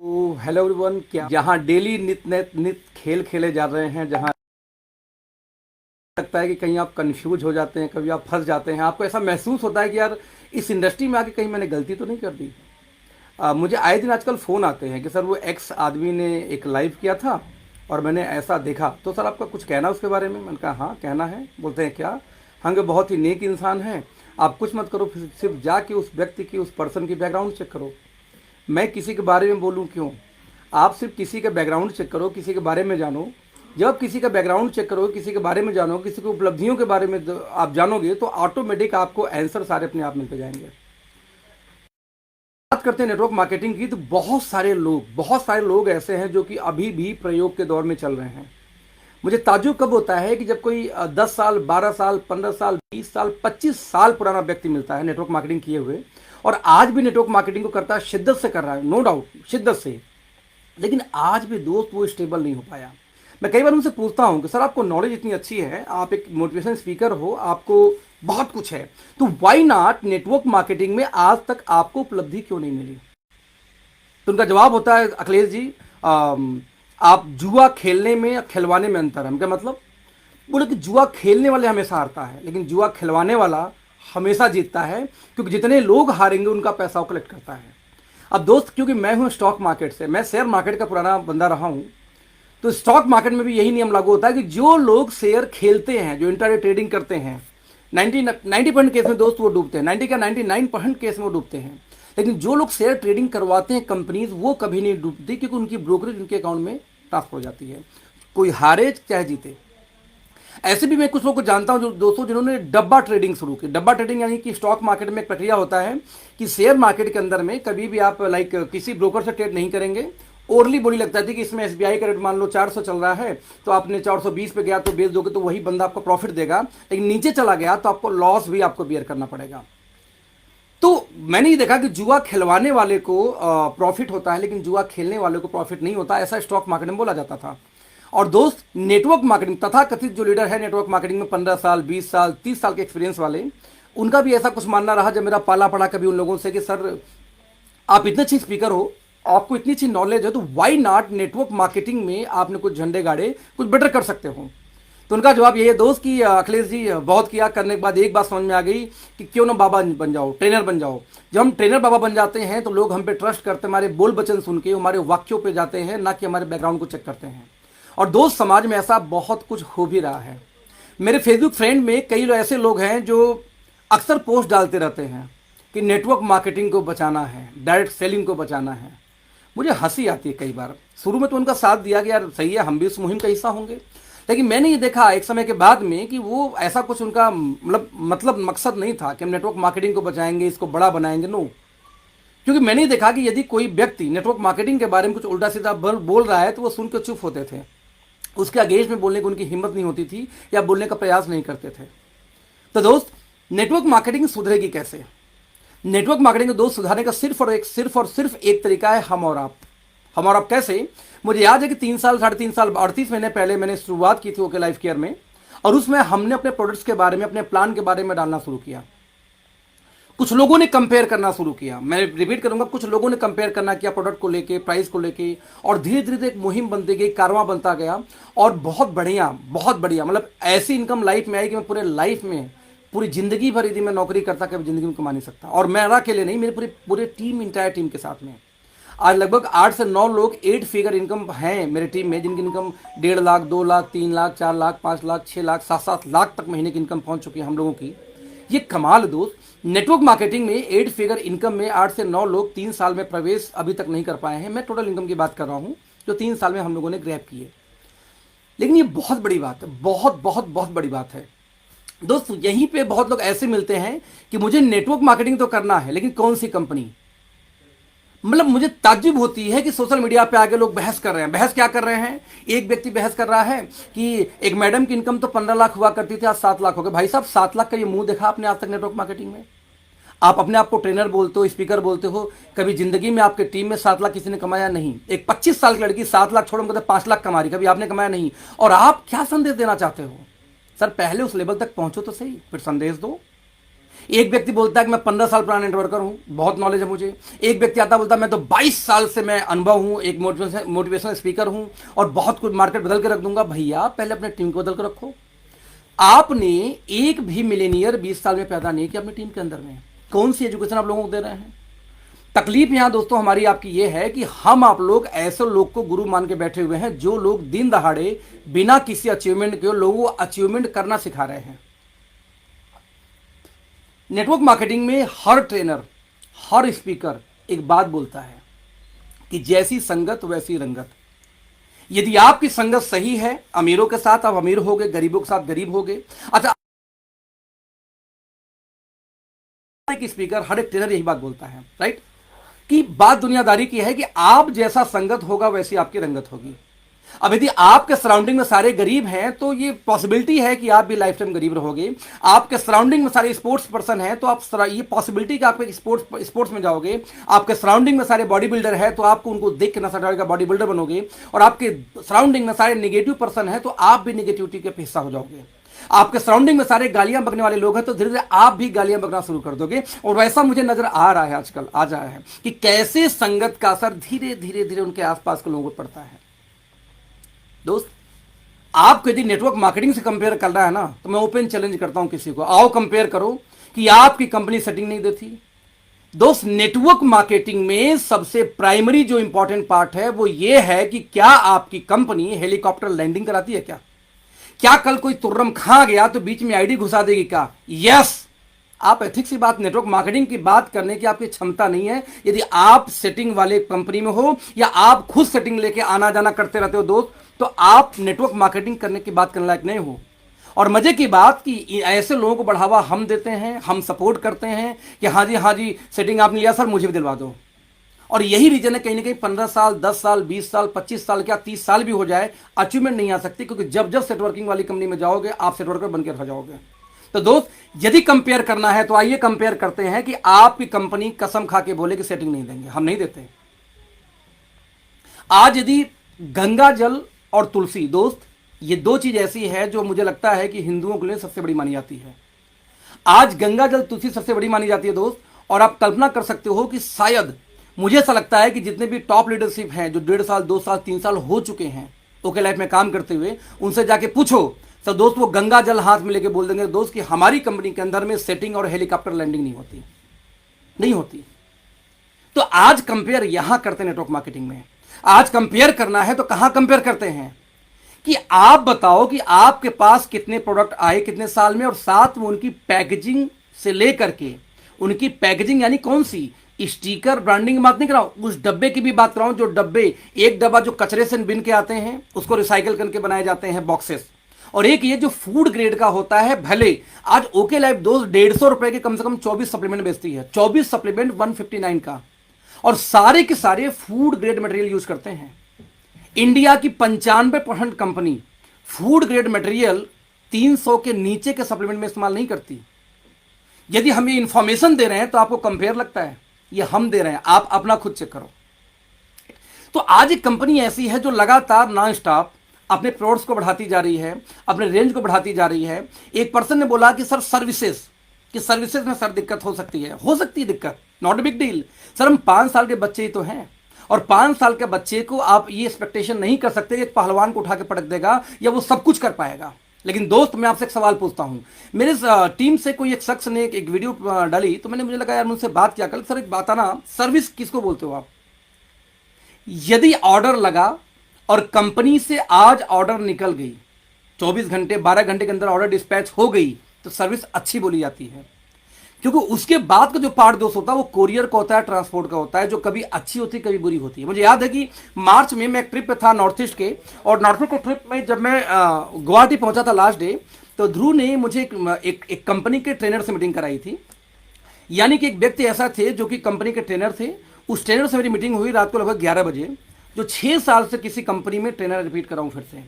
तो hello everyone, क्या जहाँ डेली नित खेल खेले जा रहे हैं, जहाँ लगता है कि कहीं आप कंफ्यूज हो जाते हैं, कभी आप फंस जाते हैं, आपको ऐसा महसूस होता है कि यार इस इंडस्ट्री में आके कहीं मैंने गलती तो नहीं कर दी। मुझे आए दिन आजकल फ़ोन आते हैं कि सर वो एक्स आदमी ने एक लाइव किया था और मैंने ऐसा देखा, तो सर आपका कुछ कहना उसके बारे में। मैंने कहा हाँ कहना है। बोलते हैं क्या? हम बहुत ही नेक इंसान हैं, आप कुछ मत करो, सिर्फ जाके उस व्यक्ति की, उस पर्सन की बैकग्राउंड चेक करो। मैं किसी के बारे में बोलूँ क्यों? आप सिर्फ किसी का बैकग्राउंड चेक करो, किसी के बारे में जानो। जब आप किसी का बैकग्राउंड चेक करो, किसी के बारे में जानो, किसी की उपलब्धियों के बारे में आप जानोगे, तो ऑटोमेटिक आपको आंसर सारे अपने आप मिलते जाएंगे। बात करते हैं नेटवर्क मार्केटिंग की, तो बहुत सारे लोग ऐसे हैं जो कि अभी भी प्रयोग के दौर में चल रहे हैं। मुझे ताज्जुब कब होता है कि जब कोई 10 साल, 12 साल, 15 साल, 20 साल, 25 साल पुराना व्यक्ति मिलता है नेटवर्क मार्केटिंग किए हुए, और आज भी नेटवर्क मार्केटिंग को करता है, शिद्दत से कर रहा है, नो डाउट शिद्दत से, लेकिन आज भी दोस्त वो स्टेबल नहीं हो पाया। मैं कई बार उनसे पूछता हूं कि सर आपको नॉलेज इतनी अच्छी है, आप एक मोटिवेशन स्पीकर हो, आपको बहुत कुछ है, तो व्हाई नॉट नेटवर्क मार्केटिंग में आज तक आपको उपलब्धि क्यों नहीं मिली? तो उनका जवाब होता है, अखिलेश जी आप जुआ खेलने में या खिलवाने में अंतर है। क्या मतलब? बोले कि जुआ खेलने वाले हमेशा हारता है, लेकिन जुआ खिलवाने वाला हमेशा जीतता है, क्योंकि जितने लोग हारेंगे उनका पैसा वो कलेक्ट करता है। अब दोस्त, क्योंकि मैं हूं स्टॉक मार्केट से, मैं शेयर मार्केट का पुराना बंदा रहा हूं, तो स्टॉक मार्केट में भी यही नियम लागू होता है कि जो लोग शेयर खेलते हैं, जो इंटरडे ट्रेडिंग करते हैं, 90% केस में दोस्त वो डूबते हैं, 90 का 99% केस में वो डूबते हैं। लेकिन जो लोग शेयर ट्रेडिंग करवाते हैं कंपनीज, वो कभी नहीं डूबती, क्योंकि उनकी ब्रोकरेज उनके अकाउंट में ट्रांसफर हो जाती है, कोई हारे चाहे जीते। ऐसे भी मैं कुछ लोग को जानता हूं जो दोस्तों, जिन्होंने डब्बा ट्रेडिंग शुरू की। डब्बा ट्रेडिंग यानी कि स्टॉक मार्केट में एक प्रक्रिया होता है कि शेयर मार्केट के अंदर में कभी भी आप किसी ब्रोकर से ट्रेड नहीं करेंगे। ओरली बोली लगता थी कि इसमें एसबीआई का रेट मान लो 400 चल रहा है, तो आपने 420 पे गया तो बेच दोगे, तो वही बंदा आपको प्रॉफिट देगा, लेकिन नीचे चला गया तो आपको लॉस भी आपको बियर करना पड़ेगा। तो मैंने ये देखा कि जुआ खिलवाने वाले को प्रॉफिट होता है, लेकिन जुआ खेलने वाले को प्रॉफिट नहीं होता, ऐसा स्टॉक मार्केट में बोला जाता था। और दोस्त, नेटवर्क मार्केटिंग तथा कथित जो लीडर है नेटवर्क मार्केटिंग में 15 साल, 20 साल, 30 साल के एक्सपीरियंस वाले, उनका भी ऐसा कुछ मानना रहा, जब मेरा पाला पड़ा कभी उन लोगों से कि सर आप इतने अच्छे स्पीकर हो, आपको इतनी अच्छी नॉलेज है, तो वाई नॉट नेटवर्क मार्केटिंग में आपने कुछ झंडे गाड़े, कुछ बेटर कर सकते हो। तो उनका जवाब यही है दोस्त कि अखिलेश जी, बहुत किया, करने के बाद एक बात समझ में आ गई कि क्यों ना बाबा बन जाओ, ट्रेनर बन जाओ। जब हम ट्रेनर बाबा बन जाते हैं तो लोग हम पे ट्रस्ट करते हैं, हमारे बोल वचन सुन के हमारे वाक्यों पे जाते हैं, ना कि हमारे बैकग्राउंड को चेक करते हैं। और दोस्त, समाज में ऐसा बहुत कुछ हो भी रहा है। मेरे फेसबुक फ्रेंड में कई ऐसे लोग हैं जो अक्सर पोस्ट डालते रहते हैं कि नेटवर्क मार्केटिंग को बचाना है, डायरेक्ट सेलिंग को बचाना है। मुझे हंसी आती है कई बार। शुरू में तो उनका साथ दिया कि यार सही है, हम भी इस मुहिम का हिस्सा होंगे, लेकिन मैंने ये देखा एक समय के बाद में कि वो ऐसा कुछ उनका मतलब मकसद नहीं था कि हम नेटवर्क मार्केटिंग को बचाएंगे, इसको बड़ा बनाएंगे। नो, क्योंकि मैंने देखा कि यदि कोई व्यक्ति नेटवर्क मार्केटिंग के बारे में कुछ उल्टा सीधा बोल रहा है, तो वो सुनकर चुप होते थे, उसके अगेंस्ट में बोलने की उनकी हिम्मत नहीं होती थी, या बोलने का प्रयास नहीं करते थे। तो दोस्त, नेटवर्क मार्केटिंग सुधरेगी कैसे? नेटवर्क मार्केटिंग को दोस्त सुधारने का सिर्फ एक तरीका है, हम और आप। हम और आप कैसे? मुझे याद है कि 3 साल, 3.5 साल, 38 महीने पहले मैंने शुरुआत की थी ओके लाइफ केयर में, और उसमें हमने अपने प्रोडक्ट्स के बारे में, अपने प्लान के बारे में डालना शुरू किया। कुछ लोगों ने कंपेयर करना शुरू किया, मैं रिपीट करूंगा, कुछ लोगों ने कंपेयर करना किया प्रोडक्ट को लेके, प्राइस को लेके, और धीरे धीरे एक मुहिम बनती गई, कारवां बनता गया, और बहुत बढ़िया मतलब ऐसी इनकम लाइफ में आई कि मैं पूरे लाइफ में, पूरी जिंदगी भर यदि मैं नौकरी करता, कभी जिंदगी में कमा नहीं सकता। और मैं अकेले नहीं, मेरे पूरे टीम, इंटायर टीम के साथ में आज लगभग 8 से 9 लोग 8 फिगर इनकम हैं मेरे टीम में, जिनकी इनकम 1.5 लाख, 2 लाख, 3 लाख, 4 लाख, 5 लाख, 6 लाख, 7 लाख तक महीने की इनकम पहुंच चुकी है हम लोगों की। ये कमाल है दोस्त। नेटवर्क मार्केटिंग में 8 फिगर इनकम में 8 से 9 लोग 3 साल में प्रवेश अभी तक नहीं कर पाए हैं। मैं टोटल इनकम की बात कर रहा हूं जो 3 साल में हम लोगों ने ग्रैब की है। लेकिन ये बहुत बड़ी बात है, बहुत बड़ी बात है दोस्त। यहीं पे बहुत लोग ऐसे मिलते हैं कि मुझे नेटवर्क मार्केटिंग तो करना है, लेकिन कौन सी कंपनी? मतलब मुझे ताज्जुब होती है कि सोशल मीडिया पे आके लोग बहस कर रहे हैं। बहस क्या कर रहे हैं? एक व्यक्ति बहस कर रहा है कि एक मैडम की इनकम तो 15 लाख हुआ करती थी, आज 7 लाख हो गए। भाई साहब, 7 लाख का ये मुंह देखा आपने आज तक नेटवर्क मार्केटिंग में? आप अपने आप को ट्रेनर बोलते हो, स्पीकर बोलते हो, कभी जिंदगी में आपके टीम में 7 लाख किसी ने कमाया नहीं। एक 25 साल की लड़की 7 लाख छोड़ 5 लाख कमा रही, कभी आपने कमाया नहीं। और आप क्या संदेश देना चाहते हो? सर पहले उस लेवल तक पहुंचो तो सही, फिर संदेश दो। एक व्यक्ति बोलता है कि मैं 15 साल पुराना नेटवर्कर हूं, बहुत नॉलेज है मुझे। एक व्यक्ति आता बोलता है मैं तो 22 साल से मैं अनुभव हूं, एक मोटिवेशनल स्पीकर हूं और बहुत कुछ मार्केट बदल के रख दूंगा। भैया पहले अपने टीम को बदल कर रखो। आपने एक भी मिलेनियर 20 साल में पैदा नहीं किया अपनी टीम के अंदर में। कौन सी एजुकेशन आप लोगों को दे रहे हैं? तकलीफ यहां दोस्तों हमारी आपकी ये है कि हम आप लोग ऐसे लोग को गुरु मान के बैठे हुए हैं जो लोग दिन दहाड़े बिना किसी अचीवमेंट के लोगों को अचीवमेंट करना सिखा रहे हैं। नेटवर्क मार्केटिंग में हर ट्रेनर, हर स्पीकर एक बात बोलता है कि जैसी संगत वैसी रंगत। यदि आपकी संगत सही है, अमीरों के साथ आप अमीर होगे, गरीबों के साथ गरीब होगे। अच्छा, एक स्पीकर, हर एक ट्रेनर यही बात बोलता है, राइट, कि बात दुनियादारी की है कि आप जैसा संगत होगा वैसी आपकी रंगत होगी। अब यदि आपके सराउंडिंग में सारे गरीब हैं तो ये पॉसिबिलिटी है कि आप भी लाइफ टाइम गरीब रहोगे। आपके सराउंडिंग में सारे स्पोर्ट्स पर्सन हैं तो आप ये पॉसिबिलिटी कि आप एक स्पोर्ट्स में जाओगे। आपके सराउंडिंग में सारे बॉडी बिल्डर है तो आपको उनको देख के नशा डालेगा, बॉडी बिल्डर बनोगे। और आपके सराउंडिंग में सारे नेगेटिव पर्सन है तो आप भी नेगेटिविटी के हिस्सा हो जाओगे। आपके सराउंडिंग में सारे गालियां बकने वाले लोग हैं तो धीरे धीरे आप भी गालियां बकना शुरू कर दोगे। और वैसा मुझे नजर आ रहा है आजकल, आ रहा है कि कैसे संगत का असर धीरे धीरे धीरे उनके आसपास के लोगों पर पड़ता है। दोस्त, आपको यदि नेटवर्क मार्केटिंग से कंपेयर करना है ना तो मैं ओपन चैलेंज करता हूं किसी को, आओ कंपेयर करो कि आपकी कंपनी सेटिंग नहीं देती। दोस्त, नेटवर्क मार्केटिंग में सबसे प्राइमरी जो इंपॉर्टेंट पार्ट है वो ये है कि क्या आपकी कंपनी हेलीकॉप्टर लैंडिंग कराती है? क्या कल कोई तुर्रम खा गया तो बीच में आईडी घुसा देगी क्या? यस। आप एथिक्स की बात, नेटवर्क मार्केटिंग की बात करने की आपकी क्षमता नहीं है यदि आप सेटिंग वाले कंपनी में हो या आप खुद सेटिंग लेके आना जाना करते रहते हो दोस्त, तो आप नेटवर्क मार्केटिंग करने की बात करने लायक नहीं हो। और मजे की बात कि ऐसे लोगों को बढ़ावा हम देते हैं, हम सपोर्ट करते हैं कि हाँ जी सेटिंग आपने लिया सर, मुझे भी दिलवा दो। और यही रीजन है कहीं ना कहीं 15 साल, 10 साल, 20 साल, 25 साल, क्या 30 साल भी हो जाए, अचीवमेंट नहीं आ सकती, क्योंकि जब जब सेटवर्किंग वाली कंपनी में जाओगे आप सेटवर्कर बनकर रह जाओगे। तो दोस्त, यदि कंपेयर करना है तो आइए कंपेयर करते हैं कि आपकी कंपनी कसम खा के बोले कि सेटिंग नहीं देंगे, हम नहीं देते। आज यदि गंगा जल और तुलसी, दोस्त ये दो चीज ऐसी है जो मुझे लगता है कि हिंदुओं के लिए सबसे बड़ी मानी जाती है। आज गंगा जल तुलसी सबसे बड़ी मानी जाती है दोस्त। और आप कल्पना कर सकते हो कि शायद, मुझे ऐसा लगता है कि जितने भी टॉप लीडरशिप हैं जो 1.5 साल, 2 साल, 3 साल हो चुके हैं ओके लाइफ में काम करते हुए, उनसे जाके पूछो तो दोस्त वो गंगा जल हाथ में लेके बोल देंगे दोस्त कि हमारी कंपनी के अंदर में सेटिंग और हेलीकॉप्टर लैंडिंग नहीं होती। तो आज कंपेयर यहां करते हैं नेटवर्क मार्केटिंग में। आज कंपेयर करना है तो कहां कंपेयर करते हैं कि आप बताओ कि आपके पास कितने प्रोडक्ट आए कितने साल में, और साथ में उनकी पैकेजिंग से लेकर के, उनकी पैकेजिंग यानी कौन सी, स्टिकर, ब्रांडिंग बात नहीं कराऊं, उस डब्बे की भी बात कराऊं जो डब्बे, एक डब्बा जो कचरे से बिन के आते हैं उसको रिसाइकल करके बनाए जाते हैं बॉक्सेस, और एक ये जो फूड ग्रेड का होता है। भले आज ओके लाइफ दोस्त 150 रुपए के कम से कम 24 सप्लीमेंट बेचती है, 24 सप्लीमेंट 159 का, और सारे के सारे फूड ग्रेड मटेरियल यूज करते हैं। इंडिया की 95% कंपनी फूड ग्रेड मटेरियल 300 के नीचे के सप्लीमेंट में इस्तेमाल नहीं करती। यदि हम ये इंफॉर्मेशन दे रहे हैं तो आपको कंपेयर लगता है, ये हम दे रहे हैं, आप अपना खुद चेक करो। तो आज एक कंपनी ऐसी है जो लगातार नॉन स्टॉप अपने प्रोडक्ट्स को बढ़ाती जा रही है, अपने रेंज को बढ़ाती जा रही है। एक पर्सन ने बोला कि सर सर्विसेज में सर दिक्कत हो सकती है दिक्कत, not a big deal. Sir हम 5 साल के बच्चे ही तो हैं, और 5 साल के बच्चे को आप ये एक्सपेक्टेशन नहीं कर सकते कि एक पहलवान को उठा के पटक देगा या वो सब कुछ कर पाएगा। लेकिन दोस्त, मैं आपसे एक सवाल पूछता हूं। मेरे टीम से कोई एक शख्स ने एक वीडियो डाली तो मुझे लगा यार मुझसे बात किया कल, सर एक बात आना, सर्विस किसको बोलते हो आप? यदि ऑर्डर लगा और कंपनी से आज ऑर्डर निकल गई, 24 घंटे 12 घंटे के अंदर ऑर्डर डिस्पैच हो गई, तो सर्विस अच्छी बोली जाती है। क्योंकि उसके बाद का जो पार्ट दोस्त होता है वो कोरियर का होता है, ट्रांसपोर्ट का होता है, जो कभी अच्छी होती है कभी बुरी होती है। मुझे याद है कि मार्च में मैं एक ट्रिप पे था नॉर्थ ईस्ट के, और नॉर्थ ईस्ट के ट्रिप में जब मैं गुवाहाटी पहुंचा था लास्ट डे, तो ध्रुव ने मुझे एक कंपनी के ट्रेनर से मीटिंग कराई थी। यानी कि एक व्यक्ति ऐसा थे जो कि कंपनी के ट्रेनर थे। उस ट्रेनर से मेरी मीटिंग हुई रात को लगभग 11 बजे, जो 6 साल से किसी कंपनी में ट्रेनर, रिपीट कर रहा हूं फिर से।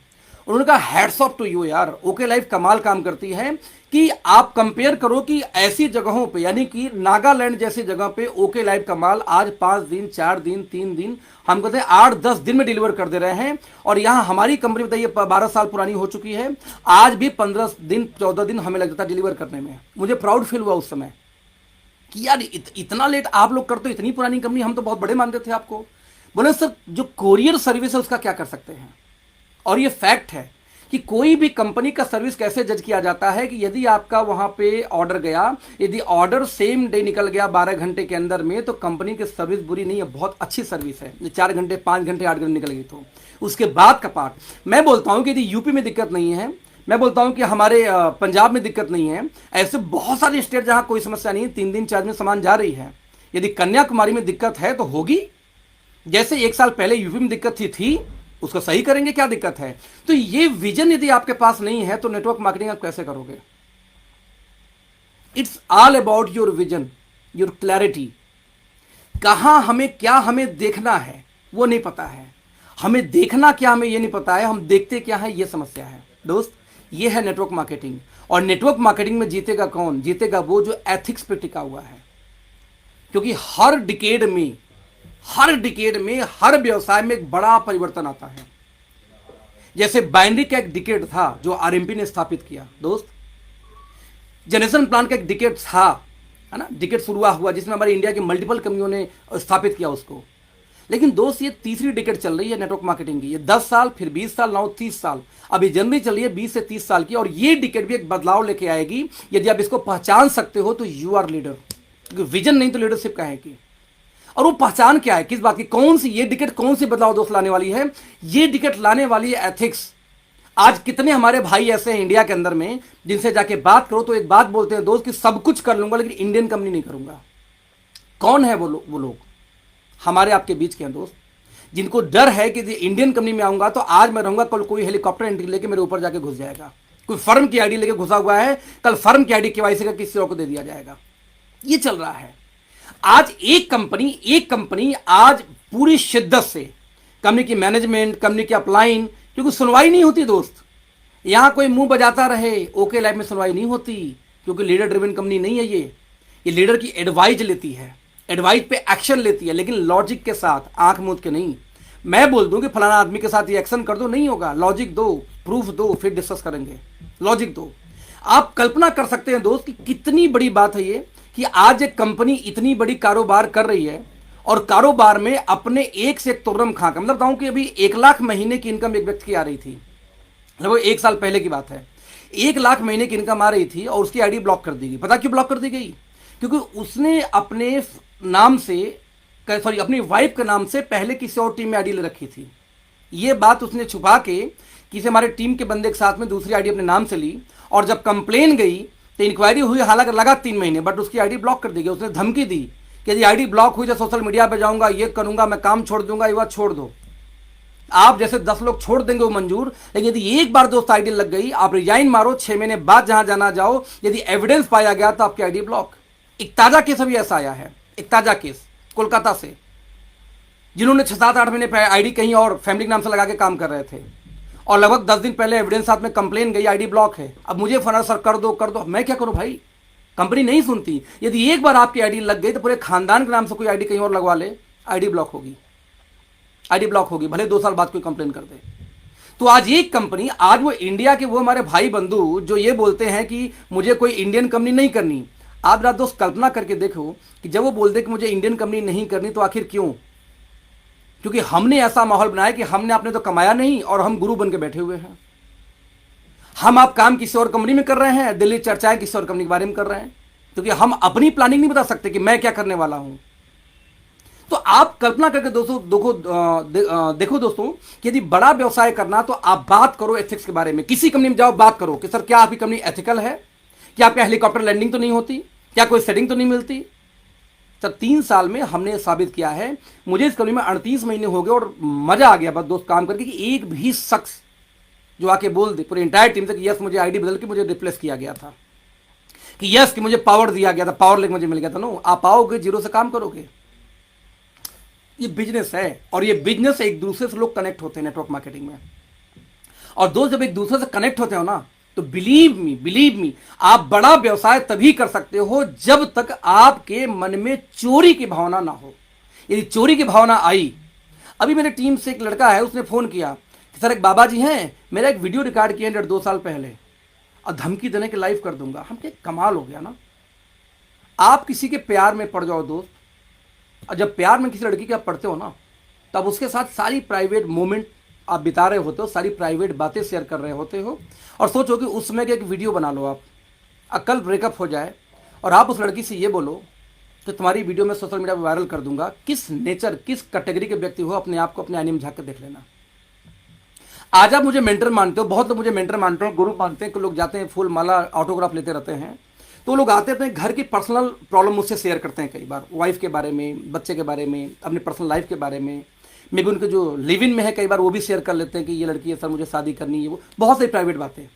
उन्होंने कहा हैट्स ऑफ टू यू यार, ओके लाइफ कमाल काम करती है कि आप कंपेयर करो कि ऐसी जगहों पे, यानी कि नागालैंड जैसी जगह पे ओके लाइफ कमाल आज 5 दिन, 4 दिन, 3 दिन, हम कहते हैं 8-10 दिन में डिलीवर कर दे रहे हैं। और यहाँ हमारी कंपनी बताइए 12 साल पुरानी हो चुकी है, आज भी 15 दिन 14 दिन हमें लग जाता है डिलीवर करने में। मुझे प्राउड फील हुआ उस समय कि यार इतना लेट आप लोग करते हो, इतनी पुरानी कंपनी, हम तो बहुत बड़े मानते थे आपको। बोले सर जो कोरियर सर्विस है उसका क्या कर सकते हैं। और ये फैक्ट है कि कोई भी कंपनी का सर्विस कैसे जज किया जाता है कि यदि आपका वहां पे ऑर्डर गया, यदि ऑर्डर सेम डे निकल गया 12 घंटे के अंदर में, तो कंपनी की सर्विस बुरी नहीं है, बहुत अच्छी सर्विस है। 4 घंटे 5 घंटे 8 घंटे निकल गई तो उसके बाद का पार्ट मैं बोलता हूं कि यदि यूपी में दिक्कत नहीं है, मैं बोलता हूं कि हमारे पंजाब में दिक्कत नहीं है, ऐसे बहुत सारे स्टेट जहां कोई समस्या नहीं है, 3 दिन 4 दिन सामान जा रही है। यदि कन्याकुमारी में दिक्कत है तो होगी, जैसे 1 साल पहले यूपी में दिक्कत थी उसको सही करेंगे, क्या दिक्कत है। तो ये विजन यदि आपके पास नहीं है तो नेटवर्क मार्केटिंग आप कैसे करोगे। It's all about your vision, your clarity. कहां हमें क्या हमें देखना है वो नहीं पता है, हमें देखना क्या हमें ये नहीं पता है, हम देखते क्या है ये समस्या है दोस्त। ये है नेटवर्क मार्केटिंग। और नेटवर्क मार्केटिंग में जीतेगा कौन, जीतेगा वो जो एथिक्स पे टिका हुआ है। क्योंकि हर डिकेड में हर व्यवसाय में एक बड़ा परिवर्तन आता है। जैसे बाइनरी का एक डिकेड था जो आरएमपी ने स्थापित किया दोस्त, जनरेशन प्लान का एक डिकेड था, है ना, डिकेड शुरू हुआ जिसमें हमारी इंडिया की मल्टीपल कंपनियों ने स्थापित किया उसको। लेकिन दोस्त ये तीसरी डिकेड चल रही है नेटवर्क मार्केटिंग की, ये 10 साल, फिर 20 साल, now 30 साल, अभी जनवरी चल रही है 20 से 30 साल की। और ये डिकेड भी एक बदलाव लेके आएगी। यदि आप इसको पहचान सकते हो तो यू आर लीडर। विजन नहीं तो लीडरशिप कहाँ की। और वो पहचान क्या है, किस बात की, कौन सी ये डिकेट कौन सी बदलाव दोस्त लाने वाली है। ये डिकेट लाने वाली है एथिक्स। आज कितने हमारे भाई ऐसे हैं इंडिया के अंदर में जिनसे जाके बात करो तो एक बात बोलते हैं दोस्त कि सब कुछ कर लूंगा लेकिन इंडियन कंपनी नहीं करूंगा। कौन है वो लोग हमारे आपके बीच के हैं दोस्त, जिनको डर है कि इंडियन कंपनी में आऊंगा तो आज मैं रहूंगा, कल कोई हेलीकॉप्टर एंट्री लेके मेरे ऊपर जाके घुस जाएगा। कोई फर्म की आईडी लेके घुसा हुआ है, कल फर्म की आईडी केवाईसी का किसी और को दे दिया जाएगा। ये चल रहा है। आज एक कंपनी आज पूरी शिद्दत से कंपनी की मैनेजमेंट, कंपनी की अपलाइन, क्योंकि सुनवाई नहीं होती दोस्त। यहां कोई मुंह बजाता रहे, ओके लाइफ में सुनवाई नहीं होती, क्योंकि लीडर ड्रिवन कंपनी नहीं है ये लीडर की एडवाइज लेती है, एडवाइस पे एक्शन लेती है, लेकिन लॉजिक के साथ, आंख मूंद के नहीं। मैं बोल दूं कि फलाना आदमी के साथ ये एक्शन कर दो, नहीं होगा। लॉजिक दो, प्रूफ दो, फिर डिस्कस करेंगे। लॉजिक दो। आप कल्पना कर सकते हैं दोस्त कि कितनी बड़ी बात है ये कि आज एक कंपनी इतनी बड़ी कारोबार कर रही है और कारोबार में अपने एक से एक तुर्रम खा का, मतलब बताऊं कि अभी 1 लाख महीने की इनकम एक व्यक्ति की आ रही थी, लगभग 1 साल पहले की बात है। 1 लाख महीने की इनकम आ रही थी और उसकी आईडी ब्लॉक कर दी गई। पता क्यों ब्लॉक कर दी गई? क्योंकि उसने अपने नाम से, सॉरी, अपनी वाइफ के नाम से पहले किसी और टीम में आईडी ले रखी थी। ये बात उसने छुपा के किसी हमारे टीम के बंदे के साथ में दूसरी आईडी अपने नाम से ली, और जब कंप्लेन गई तो इंक्वायरी हुई, हालांकि लगा 3 महीने, बट उसकी आईडी ब्लॉक कर दी गई। उसने धमकी दी कि यदि आईडी ब्लॉक हुई तो सोशल मीडिया पे जाऊंगा, ये करूंगा, मैं काम छोड़ दूंगा। ये बात छोड़ दो, आप जैसे 10 लोग छोड़ देंगे वो मंजूर, लेकिन यदि एक बार दोस्त आईडी लग गई, आप रिजाइन मारो, 6 महीने बाद जहां जाना जाओ, यदि एविडेंस पाया गया तो आपकी आईडी ब्लॉक। एक ताजा केस अभी ऐसा आया है, एक ताजा केस कोलकाता से, जिन्होंने 6-7-8 महीने पहले आईडी कहीं और फैमिली के नाम से लगा के काम कर रहे थे, और लगभग 10 दिन पहले एविडेंस साथ में कंप्लेन गई, आईडी ब्लॉक है। अब मुझे फना सर कर दो, मैं क्या करूं भाई, कंपनी नहीं सुनती। यदि एक बार आपकी आईडी लग गई तो पूरे खानदान के नाम से कोई आईडी कहीं और लगवा ले, आईडी ब्लॉक होगी, आईडी ब्लॉक होगी, भले 2 साल बाद कोई कंप्लेन कर दे। तो आज एक कंपनी, आज वो इंडिया के वो हमारे भाई बंधु जो ये बोलते हैं कि मुझे कोई इंडियन कंपनी नहीं करनी, आप रात दोस्त कल्पना करके देखो कि जब वो बोलते कि मुझे इंडियन कंपनी नहीं करनी तो आखिर क्यों? क्योंकि हमने ऐसा माहौल बनाया कि हमने अपने तो कमाया नहीं और हम गुरु बन के बैठे हुए हैं। हम आप काम किसी और कंपनी में कर रहे हैं, दिल्ली चर्चाएं किसी और कंपनी के बारे में कर रहे हैं, क्योंकि हम अपनी प्लानिंग नहीं बता सकते कि मैं क्या करने वाला हूं। तो आप कल्पना करके दोस्तों देखो दोस्तों कि यदि बड़ा व्यवसाय करना तो आप बात करो एथिक्स के बारे में। किसी कंपनी में जाओ, बात करो कि सर क्या आपकी कंपनी एथिकल है, क्या आपका हेलीकॉप्टर लैंडिंग तो नहीं होती, क्या कोई सेटिंग तो नहीं मिलती। सर 3 साल में हमने साबित किया है, मुझे इस कंपनी में 38 महीने हो गए और मजा आ गया बस दोस्त काम करके, कि एक भी शख्स जो आके बोल दे पूरी इंटायर टीम से कि यस मुझे आईडी बदल के मुझे रिप्लेस किया गया था, कि यस कि मुझे पावर दिया गया था, पावर लेके मुझे मिल गया था। नो, आप आओगे, जीरो से काम करोगे। ये बिजनेस है, और ये बिजनेस एक दूसरे से लोग कनेक्ट होते हैं नेटवर्क मार्केटिंग में। और दोस्त जब एक दूसरे से कनेक्ट होते हो ना, तो बिलीव मी, आप बड़ा व्यवसाय तभी कर सकते हो जब तक आपके मन में चोरी की भावना ना हो। यदि चोरी की भावना आई, अभी मेरे टीम से एक लड़का है, उसने फोन किया कि सर एक बाबा जी हैं, मेरा एक वीडियो रिकॉर्ड किया 1.5-2 साल पहले और धमकी देने के लाइव कर दूंगा। हम क्या, कमाल हो गया ना। आप किसी के प्यार में पड़ जाओ दोस्त, और जब प्यार में किसी लड़की के आप पढ़ते हो ना, तब उसके साथ सारी प्राइवेट मोमेंट आप बिता रहे होते हो, सारी प्राइवेट बातें शेयर कर रहे होते हो, और सोचो कि उसमें एक वीडियो बना लो आप, कल ब्रेकअप हो जाए और आप उस लड़की से ये बोलो कि तुम्हारी वीडियो में सोशल मीडिया पर वायरल कर दूंगा। किस नेचर, किस कैटेगरी के व्यक्ति हो, अपने आप को अपने आईने में झांक कर देख लेना। आज आप मुझे मेंटर मानते हो, बहुत लोग मुझे मेंटर मानते हो, गुरु मानते हैं कि लोग जाते हैं फूल माला ऑटोग्राफ लेते रहते हैं, तो लोग आते हैं घर की पर्सनल प्रॉब्लम मुझसे शेयर करते हैं, कई बार वाइफ के बारे में, बच्चे के बारे में, अपनी पर्सनल लाइफ के बारे में, मे भी उनके जो लिव इन में है कई बार वो भी शेयर कर लेते हैं कि ये लड़की है सर, मुझे शादी करनी है, वो बहुत सारी प्राइवेट बातें।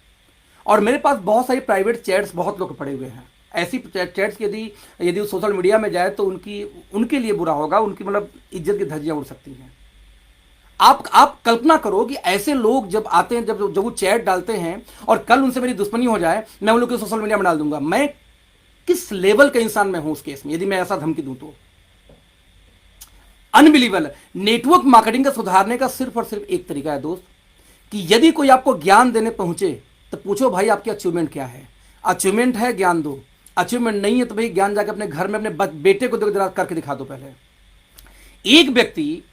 और मेरे पास बहुत सारी प्राइवेट चैट्स बहुत लोग पड़े हुए हैं, ऐसी चैट्स यदि सोशल मीडिया में जाए तो उनके लिए बुरा होगा, उनकी मतलब इज्जत की धज्जियां उड़ सकती हैं। आप कल्पना करो कि ऐसे लोग जब आते हैं, जब वो चैट डालते हैं और कल उनसे मेरी दुश्मनी हो जाए, मैं उन लोग को सोशल मीडिया में डाल दूंगा। मैं किस लेवल का इंसान मैं हूं उस केस में, यदि मैं ऐसा धमकी दूं तो अनबिलीवेबल। नेटवर्क मार्केटिंग का सुधारने का सिर्फ और सिर्फ एक तरीका है दोस्त, कि यदि कोई आपको ज्ञान देने पहुंचे तो पूछो भाई आपकी अचीवमेंट क्या है। अचीवमेंट है ज्ञान दो, अचीवमेंट नहीं है तो भाई ज्ञान जाके अपने घर में अपने बेटे को करके दिखा दो। पहले एक व्यक्ति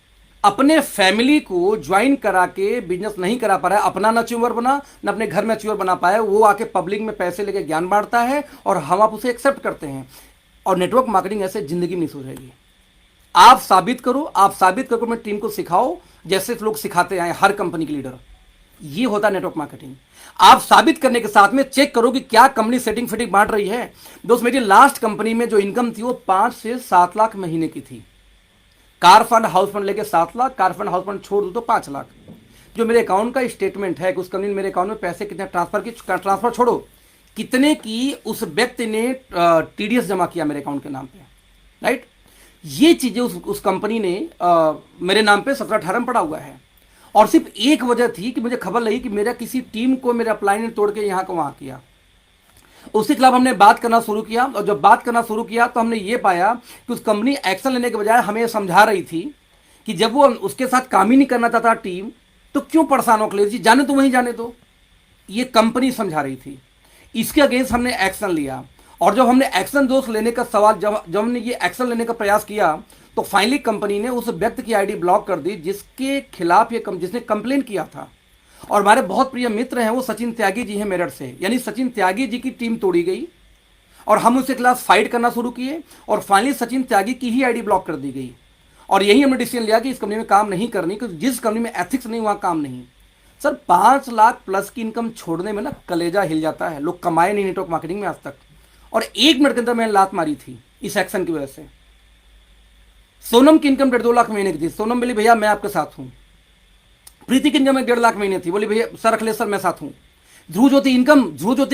अपने फैमिली को ज्वाइन करा के बिजनेस नहीं करा पा रहा है, अपना ना अचीवर बना, ना अपने घर में अचीवर बना पाया, वो आके पब्लिक में पैसे लेके ज्ञान बांटता है और हम आप उसे एक्सेप्ट करते हैं। और नेटवर्क मार्केटिंग ऐसे जिंदगी में नहीं सुधरेगी। आप साबित करो, आप साबित करके अपनी टीम को सिखाओ, जैसे लोग सिखाते हैं हर कंपनी के लीडर। ये होता है नेटवर्क मार्केटिंग। आप साबित करने के साथ में चेक करो कि क्या कंपनी सेटिंग फिटिंग बांट रही है। दोस्त मेरी लास्ट कंपनी में जो इनकम थी वो 5 से 7 लाख महीने की थी। कार फंड हाउस फंड लेके 7 lakh, car fund house fund छोड़ दो तो 5 लाख। जो मेरे अकाउंट का स्टेटमेंट है कि उस कंपनी ने मेरे अकाउंट में पैसे कितने ट्रांसफर छोड़ो, कितने की उस व्यक्ति ने टीडीएस जमा किया मेरे अकाउंट के नाम पे, राइट। ये चीजें उस कंपनी ने मेरे नाम पे 17-18 में पड़ा हुआ है। और सिर्फ एक वजह थी कि मुझे खबर लगी कि मेरा किसी टीम को मेरे अपलाइन ने तोड़ के यहां को वहां किया। उसके खिलाफ हमने बात करना शुरू किया, और जब बात करना शुरू किया तो हमने ये पाया कि उस कंपनी एक्शन लेने के बजाय हमें समझा रही थी कि जब वो उसके साथ काम ही नहीं करना चाहता टीम, तो क्यों परेशान होकर ले रही थी, जाने तो वहीं जाने दो। ये कंपनी समझा रही थी। इसके अगेंस्ट हमने एक्शन लिया, और जब हमने एक्शन दोस्त लेने का सवाल जब हमने ये एक्शन लेने का प्रयास किया तो फाइनली कंपनी ने उस व्यक्ति की आईडी ब्लॉक कर दी जिसके खिलाफ जिसने कंप्लेन किया था। और हमारे बहुत प्रिय मित्र हैं वो सचिन त्यागी जी हैं मेरठ से, यानी सचिन त्यागी जी की टीम तोड़ी गई और हम उसके खिलाफ फाइट करना शुरू किए, और फाइनली सचिन त्यागी की ही आईडी ब्लॉक कर दी गई। और यही हमने डिसीजन लिया कि इस कंपनी में काम नहीं करनी, क्योंकि जिस कंपनी में एथिक्स नहीं वहां काम नहीं। सर 5 लाख प्लस की इनकम छोड़ने में ना कलेजा हिल जाता है। लोग कमाए नहीं नेटवर्क मार्केटिंग में आज तक, और 1 मिनट के अंदर मैंने लात मारी थी इस एक्शन की वजह से। सोनम की इनकम 1.5-2 लाख महीने की थी। सोनम बोली भैया मैं आपके साथ हूं। प्रीति की इनकम 1.5 लाख महीने थी, बोली भैया सर अखिलेश सर मैं साथ हूं। ध्रुव ज्योति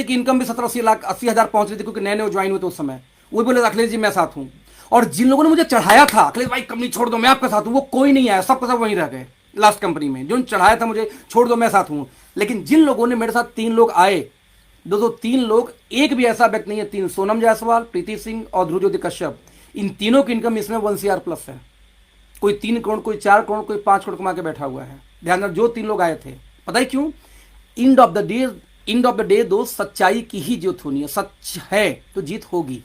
की इनकम भी 70-80 हजार पहुंच रही थी, क्योंकि नए नए ज्वाइन हुए थे उस समय। वो बोले अखिलेश जी मैं साथ हूं। और जिन लोगों ने मुझे चढ़ाया था अखिलेश भाई कंपनी छोड़ दो मैं आपके साथ हूं, वो कोई नहीं आया, सबका सब वहीं रह गए। लास्ट कंपनी में जो चढ़ाया था मुझे छोड़ दो मैं साथ हूं, लेकिन जिन लोगों ने मेरे साथ 3 लोग आए, 3 लोग, एक भी ऐसा व्यक्ति नहीं है, 3, सोनम जायसवाल, प्रीति सिंह और ध्रुव ज्योति कश्यप, इन तीनों की इनकम इसमें 1 CR प्लस है। कोई 3 करोड़, कोई 4 करोड़, कोई 5 करोड़ कमा के बैठा हुआ है। ध्यान रख, जो 3 लोग आए थे, पता है क्यों? एंड ऑफ द डे दोस्त सच्चाई की ही जीत होनी है। सच है तो जीत होगी।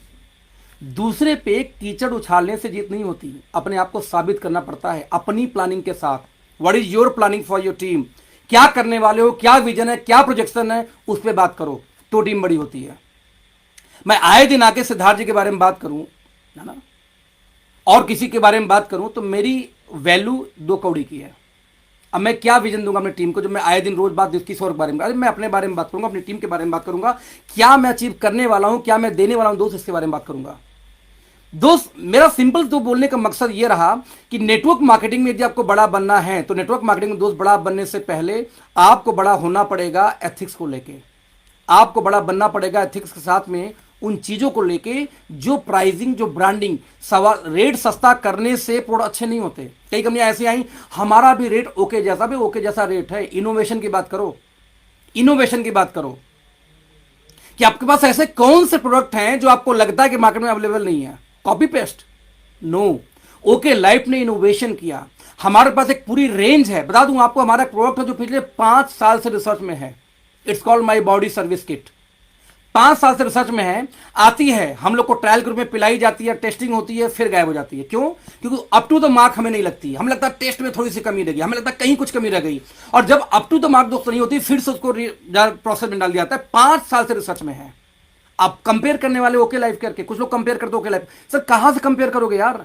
दूसरे पे कीचड़ उछालने से जीत नहीं होती, अपने आप को साबित करना पड़ता है अपनी प्लानिंग के साथ। What is your planning for your team? क्या करने वाले हो, क्या विजन है, क्या प्रोजेक्शन है, उस पर बात करो तो टीम बड़ी होती है। मैं आए दिन आके सिद्धार्थ जी के बारे में बात करूं, है ना, और किसी के बारे में बात करूं तो मेरी वैल्यू 2 कौड़ी की है। अब मैं क्या विजन दूंगा अपनी टीम को, जब मैं आए दिन रोज बात किसी और के बारे में, अरे मैं अपने बारे में बात करूंगा, अपनी टीम के बारे में बात करूंगा, क्या मैं अचीव करने वाला हूं, क्या मैं देने वाला हूं दोस्त, इसके बारे में बात करूंगा। दोस्त मेरा सिंपल तो बोलने का मकसद ये रहा कि नेटवर्क मार्केटिंग में यदि आपको बड़ा बनना है तो नेटवर्क मार्केटिंग में दोस्त बड़ा बनने से पहले आपको बड़ा होना पड़ेगा एथिक्स को लेके। आपको बड़ा बनना पड़ेगा एथिक्स के साथ में उन चीजों को लेके जो प्राइसिंग, जो ब्रांडिंग, सवाल रेट सस्ता करने से प्रोडक्ट अच्छे नहीं होते। कई कंपनियां ऐसी आई हमारा भी रेट ओके जैसा, भी ओके जैसा रेट है। इनोवेशन की बात करो, इनोवेशन की बात करो कि आपके पास ऐसे कौन से प्रोडक्ट हैं जो आपको लगता है कि मार्केट में अवेलेबल नहीं है। Copy paste no. Okay life ने इनोवेशन किया, हमारे पास एक पूरी रेंज है। बता दूं आपको, हमारा प्रोडक्ट है जो पिछले 5 साल से रिसर्च में है। It's called my body service kit. 5 साल से रिसर्च में है, आती है, हम लोग को ट्रायल ग्रुप में पिलाई जाती है, टेस्टिंग होती है, फिर गायब हो जाती है। क्यों? क्योंकि अप टू द मार्क हमें नहीं लगती, हमें लगता है टेस्ट में थोड़ी सी कमी रह गई, हमें लगता है कहीं कुछ कमी रह गई, और जब अप टू द मार्क दोस्तों नहीं होती, फिर से उसको प्रोसेस में डाल दिया जाता है। 5 साल से रिसर्च में है। आप कंपेयर करने वाले ओके लाइफ करके, कुछ लोग कंपेयर करते ओके लाइफ, सर कहां से कंपेयर करोगे यार?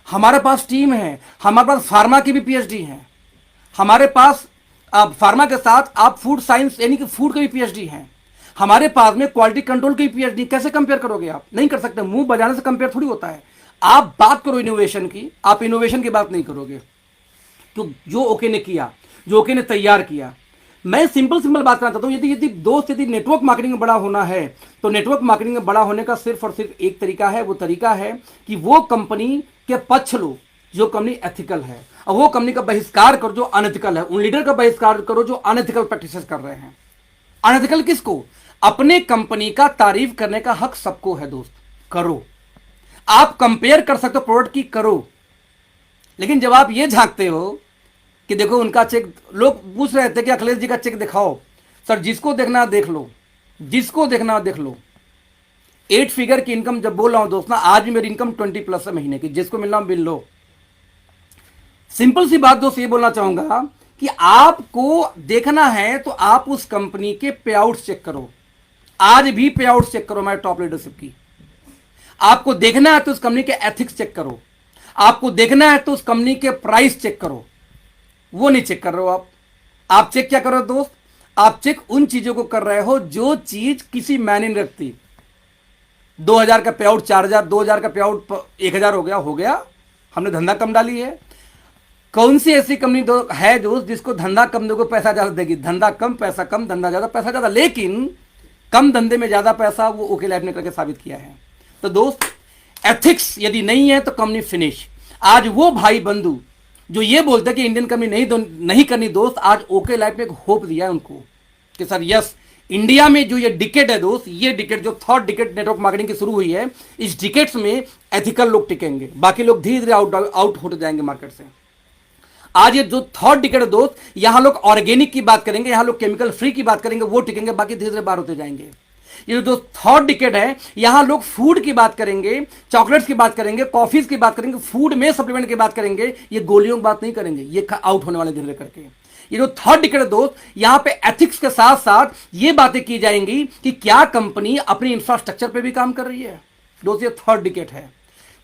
हमारे पास टीम है, हमारे पास फार्मा की भी पीएचडी है, हमारे पास फार्मा के साथ आप फूड साइंस यानी कि फूड की भी पीएचडी है, हमारे पास में क्वालिटी कंट्रोल की पीएचडी। कैसे कंपेयर करोगे आप? नहीं कर सकते। मुंह बजाने से कंपेयर थोड़ी होता है। आप बात करो इनोवेशन की, आप इनोवेशन की बात नहीं करोगे। तो जो ओके ने किया, जो ओके ने तैयार किया, मैं सिंपल बात करना चाहता हूं। यदि दोस्त यदि नेटवर्क मार्केटिंग में बड़ा होना है, तो नेटवर्क मार्केटिंग में बड़ा होने का सिर्फ और सिर्फ एक तरीका है। वो तरीका है कि वो कंपनी के पक्ष लो जो कंपनी एथिकल है, और वो कंपनी का बहिष्कार करो जो अनएथिकल है। उन लीडर का बहिष्कार करो जो अनएथिकल प्रैक्टिसेस कर रहे हैं। अनएथिकल किसको? अपने कंपनी का तारीफ करने का हक सबको है दोस्त, करो। आप कंपेयर कर सकते हो प्रोडक्ट की, करो। लेकिन जब आप ये झांकते हो कि देखो उनका चेक, लोग पूछ रहे थे कि अखिलेश जी का चेक दिखाओ, सर जिसको देखना देख लो, जिसको देखना देख लो। 8 फिगर की इनकम जब बोल रहा हूं दोस्त ना, आज भी मेरी इनकम 20+ है महीने की, जिसको मिलना बिल लो। सिंपल सी बात दोस्त ये बोलना चाहूंगा कि आपको देखना है तो आप उस कंपनी के पे आउट चेक करो, आज भी पे आउट चेक करो हमारे टॉप लीडरशिप की। आपको देखना है तो उस कंपनी के एथिक्स चेक करो, आपको देखना है तो उस कंपनी के प्राइस चेक करो। वो नहीं चेक कर रहे हो आप चेक क्या कर रहे हो दोस्त? आप चेक उन चीजों को कर रहे हो जो चीज किसी मायने नहीं रखती। 2000 का पे आउट 4000, 2000 का पे आउट 1000 हो गया, हमने धंधा कम डाली है। कौन सी ऐसी कंपनी है दोस्त जिसको धंधा कम दोगे पैसा ज्यादा देगी? धंधा कम पैसा कम, धंधा ज्यादा पैसा ज्यादा। लेकिन कम धंधे में ज्यादा पैसा, वो ओके लाइफ ने करके साबित किया है। तो दोस्त एथिक्स यदि नहीं है तो कंपनी फिनिश। आज वो भाई बंधु जो ये बोलते हैं कि इंडियन कंपनी नहीं करनी दोस्त, आज ओके लाइफ में एक होप दिया है उनको कि सर यस, इंडिया में जो ये डिकेट है दोस्त, ये डिकेट जो थर्ड डिकेट नेटवर्क मार्केटिंग की शुरू हुई है, इस डिकेट्स में एथिकल लोग टिकेंगे, बाकी लोग धीरे धीरे आउट होते जाएंगे मार्केट से। आज ये जो थर्ड डिकेट है दोस्त, यहां लोग ऑर्गेनिक की बात करेंगे, यहां लोग केमिकल फ्री की बात करेंगे, वो टिकेंगे, बाकी धीरे धीरे बाहर होते जाएंगे। ये जो थर्ड डिकेड है, यहां लोग फूड की बात करेंगे, चॉकलेट्स की बात करेंगे, कॉफीज की बात करेंगे, फूड में सप्लीमेंट की बात करेंगे, ये गोलियों की बात नहीं करेंगे, ये आउट होने वाले धीरे धीरे करके। ये जो थर्ड डिकेड है दोस्त, यहां पे एथिक्स के साथ साथ ये बातें की जाएंगी कि क्या कंपनी अपनी इंफ्रास्ट्रक्चर पे भी काम कर रही है दोस्त। ये थर्ड डिकेड है।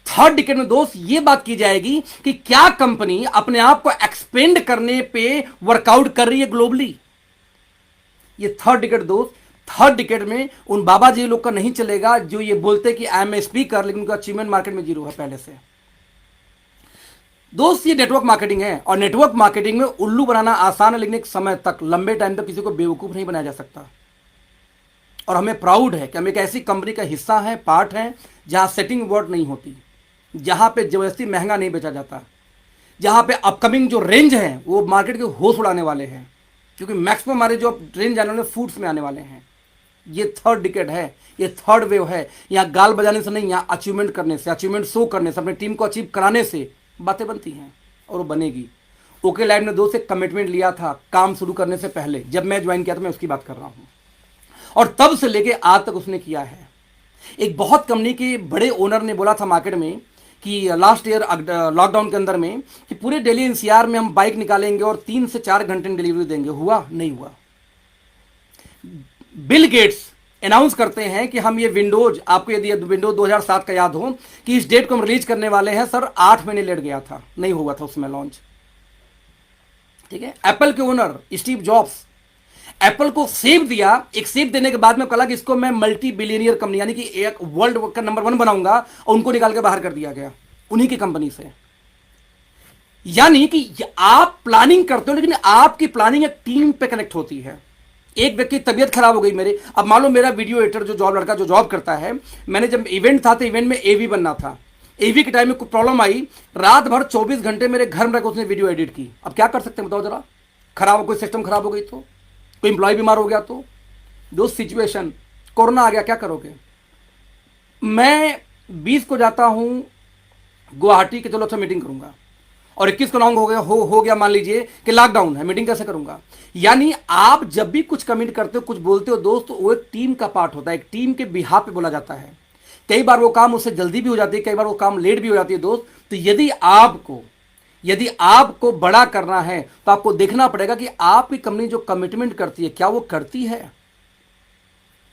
थर्ड डिकेड में दोस्त ये बात की जाएगी कि क्या कंपनी अपने आप को एक्सपेंड करने पे वर्कआउट कर रही है ग्लोबली। ये थर्ड डिकेड दोस्त, थर्ड डिकेड में उन बाबा जी लोग का नहीं चलेगा जो ये बोलते कि आई एम ए स्पीकर, लेकिन उनका अचीवमेंट मार्केट में 0 है पहले से। दोस्त ये नेटवर्क मार्केटिंग है, और नेटवर्क मार्केटिंग में उल्लू बनाना आसान है, लेकिन एक समय तक, लंबे टाइम तक किसी को बेवकूफ नहीं बनाया जा सकता। और हमें प्राउड है कि हम एक ऐसी कंपनी का हिस्सा है, पार्ट है, जहां सेटिंग वर्ड नहीं होती, जहां पे जबरदस्ती महंगा नहीं बेचा जाता, जहां पे अपकमिंग जो रेंज है वो मार्केट के होश उड़ाने वाले हैं, क्योंकि मैक्सिमम हमारे जो रेंज आने वाले फूड्स में आने वाले हैं। ये थर्ड डिकेड है, ये थर्ड वेव है। यहाँ गाल बजाने से नहीं, यहाँ अचीवमेंट करने से, अचीवमेंट शो करने से, अपनी टीम को अचीव कराने से बातें बनती हैं, और वो बनेगी। ओके लाइफ ने दोस्त एक कमिटमेंट लिया था काम शुरू करने से पहले, जब मैं ज्वाइन किया था, मैं उसकी बात कर रहा हूँ, और तब से लेके आज तक उसने किया है। एक बहुत कंपनी के बड़े ओनर ने बोला था मार्केट में कि लास्ट ईयर लॉकडाउन के अंदर में कि पूरे दिल्ली एनसीआर में हम बाइक निकालेंगे और 3 से 4 घंटे में डिलीवरी देंगे। हुआ? नहीं हुआ। बिल गेट्स अनाउंस करते हैं कि हम ये विंडोज, आपको यदि विंडोज 2007 का याद हो कि इस डेट को हम रिलीज करने वाले हैं, सर 8 महीने लेट गया था, नहीं हुआ था उसमें लॉन्च। ठीक है। एप्पल के ओनर स्टीव जॉब्स, एप्पल को सेव दिया, एक सेव देने के बाद में कहा कि इसको मैं मल्टी बिलियनियर कंपनी यानी कि एक वर्ल्ड का नंबर 1 बनाऊंगा, और उनको निकाल के बाहर कर दिया गया उन्हीं की कंपनी से। यानी कि आप प्लानिंग करते हो, लेकिन आपकी प्लानिंग एक टीम पे कनेक्ट होती है। एक व्यक्ति की तबीयत खराब हो गई मेरे, अब मान लो मेरा वीडियो एडिटर जो जॉब, लड़का जो जॉब करता है, मैंने जब इवेंट था तो इवेंट में एवी बनना था, एवी के टाइम में कुछ प्रॉब्लम आई, रात भर 24 घंटे मेरे घर में रहकर उसने वीडियो एडिट की। अब क्या कर सकते हैं बताओ जरा? खराब, कोई सिस्टम खराब हो गई तो, कोई इंप्लॉय बीमार हो गया तो, दो सिचुएशन, कोरोना आ गया, क्या करोगे? मैं 20 को जाता हूं गुवाहाटी के, चलो अच्छा मीटिंग करूंगा, और 21 को लॉन्ग हो गया मान लीजिए कि लॉकडाउन है, मीटिंग कैसे करूंगा? यानी आप जब भी कुछ कमिट करते हो, कुछ बोलते हो दोस्त, तो वो एक टीम का पार्ट होता है, एक टीम के बिहाफ पे बोला जाता है। कई बार वो काम उससे जल्दी भी हो जाती है, कई बार वो काम लेट भी हो जाती है दोस्त। तो यदि आपको बड़ा करना है तो आपको देखना पड़ेगा कि आपकी कंपनी जो कमिटमेंट करती है क्या वो करती है,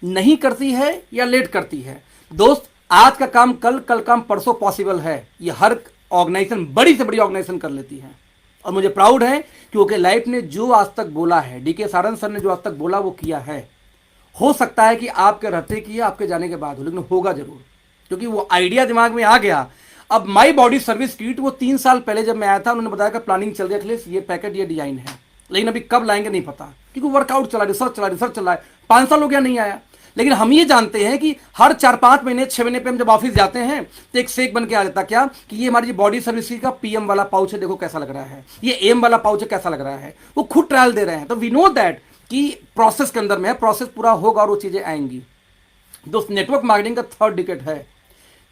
नहीं करती है या लेट करती है। दोस्त, आज का काम कल, कल काम परसों पॉसिबल है, ये हर ऑर्गेनाइजेशन, बड़ी से बड़ी ऑर्गेनाइजेशन कर लेती है। और मुझे प्राउड है कि ओके लाइफ ने जो आज तक बोला है, डीके सारंग सर ने जो आज तक बोला वो किया है। हो सकता है कि आपके रहते किए, आपके जाने के बाद हो, लेकिन होगा जरूर, क्योंकि वो आइडिया दिमाग में आ गया। अब माई बॉडी सर्विस किट वो 3 साल पहले जब मैं आया था, उन्होंने बताया कि प्लानिंग चल रही है अखिलेश, ये पैकेट, ये डिजाइन है, लेकिन अभी कब लाएंगे नहीं पता, क्योंकि वर्कआउट चला, रिसर्च चला है। 5 साल हो गया नहीं आया। लेकिन हम ये जानते हैं कि हर 4-5 महीने 6 महीने पे हम जब ऑफिस जाते हैं तो एक शेक बन के आ जाता क्या कि ये हमारी बॉडी सर्विस का पीएम वाला पाउच है, देखो कैसा लग रहा है, ये एम वाला पाउच है, कैसा लग रहा है। वो खुद ट्रायल दे रहे हैं। तो वी नो दैट कि प्रोसेस के अंदर में है, प्रोसेस पूरा होगा और वो चीजें आएंगी। दोस्त, नेटवर्क मार्केटिंग का 3rd डिकेड है।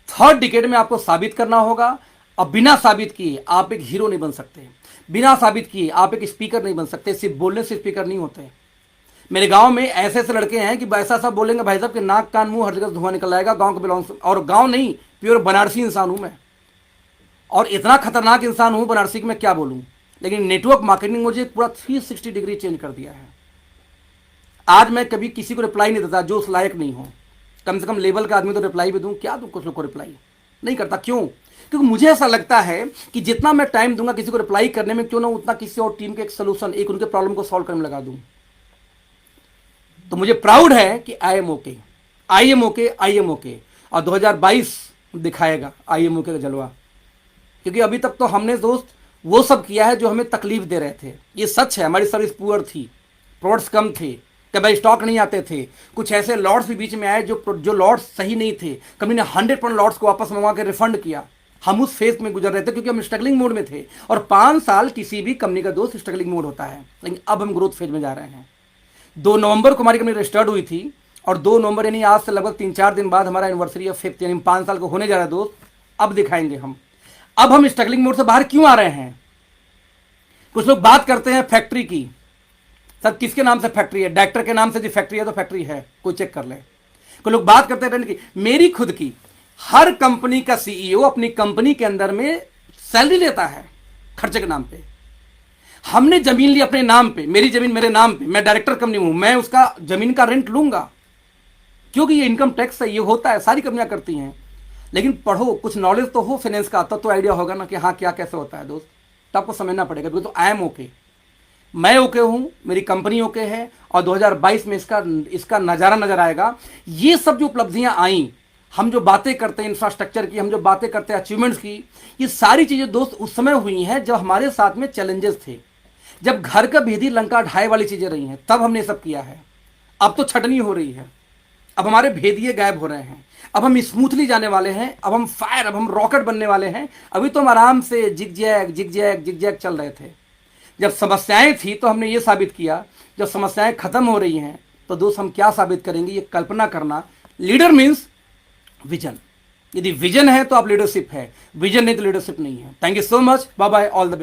3rd डिकेड में आपको साबित करना होगा। अब बिना साबित किए आप एक हीरो नहीं बन सकते, बिना साबित किए आप एक स्पीकर नहीं बन सकते। सिर्फ बोलने से स्पीकर नहीं होते। मेरे गांव में ऐसे ऐसे लड़के हैं कि ऐसा ऐसा बोलेंगे भाई साहब कि नाक कान मुंह हर जगह धुआं निकल आएगा। गांव के बिलोंग, और गांव नहीं, प्योर बनारसी इंसान हूं मैं, और इतना खतरनाक इंसान हूं बनारसी की मैं क्या बोलूं। लेकिन नेटवर्क मार्केटिंग मुझे पूरा 360 डिग्री चेंज कर दिया है। आज मैं कभी किसी को रिप्लाई नहीं देता जो उस लायक नहीं हो। कम से कम लेवल का आदमी तो रिप्लाई भी दूं, क्या दूं कुछ लोग को रिप्लाई नहीं करता। क्यों? क्योंकि मुझे ऐसा लगता है कि जितना मैं टाइम दूंगा किसी को रिप्लाई करने में, क्यों ना उतना किसी और टीम के एक सोल्यूशन, एक उनके प्रॉब्लम को सॉल्व करने में लगा दूं। तो मुझे प्राउड है कि आई एम ओके। और 2022 दिखाएगा आई एम ओके का जलवा, क्योंकि अभी तक तो हमने दोस्त वो सब किया है जो हमें तकलीफ दे रहे थे। ये सच है, हमारी सर्विस पुअर थी, प्रोडक्ट्स कम थे, कभी स्टॉक नहीं आते थे, कुछ ऐसे लॉट्स भी बीच में आए जो लॉट्स सही नहीं थे। कंपनी ने 100% लॉट्स को वापस मंगवा के रिफंड किया। हम उस फेज में गुजर रहे थे क्योंकि हम स्ट्रगलिंग मोड में थे, और 5 साल किसी भी कंपनी का दोस्त स्ट्रगलिंग मोड होता है। लेकिन अब हम ग्रोथ फेज में जा रहे हैं। 2 नवंबर को हमारी कंपनी रजिस्टर्ड हुई थी, और 2 नवंबर यानी आज से लगभग 3-4 दिन बाद हमारा एनिवर्सरी ऑफ 5th, यानी 5 साल को होने जा रहा है दोस्त। अब दिखाएंगे हम, अब हम स्ट्रगलिंग मोड से बाहर क्यों आ रहे हैं। कुछ लोग बात करते हैं फैक्ट्री की, सर किसके नाम से फैक्ट्री है? डायरेक्टर के नाम से जो फैक्ट्री है तो फैक्ट्री है, कोई चेक कर ले। कुछ लोग बात करते हैं की, मेरी खुद की, हर कंपनी का सीईओ अपनी कंपनी के अंदर में सैलरी लेता है खर्चे के नाम पे। हमने जमीन ली अपने नाम पे, मेरी जमीन मेरे नाम पे, मैं डायरेक्टर कंपनी हूं, मैं उसका जमीन का रेंट लूंगा क्योंकि ये इनकम टैक्स है, ये होता है, सारी कंपनियां करती हैं। लेकिन पढ़ो, कुछ नॉलेज तो हो फाइनेंस का, तब तो आइडिया होगा ना कि हाँ क्या कैसे होता है दोस्त। तो आपको समझना पड़ेगा। तो आई एम ओके, मैं ओके हूं, मेरी कंपनी ओके है, और 2022 में इसका नजारा नजर आएगा। ये सब जो उपलब्धियां आई, हम जो बातें करते हैं इंफ्रास्ट्रक्चर की, हम जो बातें करते हैं अचीवमेंट्स की, ये सारी चीजें दोस्त उस समय हुई हैं जब हमारे साथ में चैलेंजेस थे, जब घर का भेदी लंका ढाई वाली चीजें रही हैं, तब हमने सब किया है। अब तो छटनी हो रही है, अब हमारे भेदिए गायब हो रहे हैं, अब हम स्मूथली जाने वाले हैं, अब हम फायर, अब हम रॉकेट बनने वाले हैं। अभी तो हम आराम से जिग-जैग चल रहे थे। जब समस्याएं थी तो हमने ये साबित किया, जब समस्याएं खत्म हो रही हैं तो दोस्त हम क्या साबित करेंगे, ये कल्पना करना। Leader means vision. यदि विजन है तो आप लीडरशिप है, विजन नहीं तो लीडरशिप नहीं है। Thank you so much, bye bye, all the best.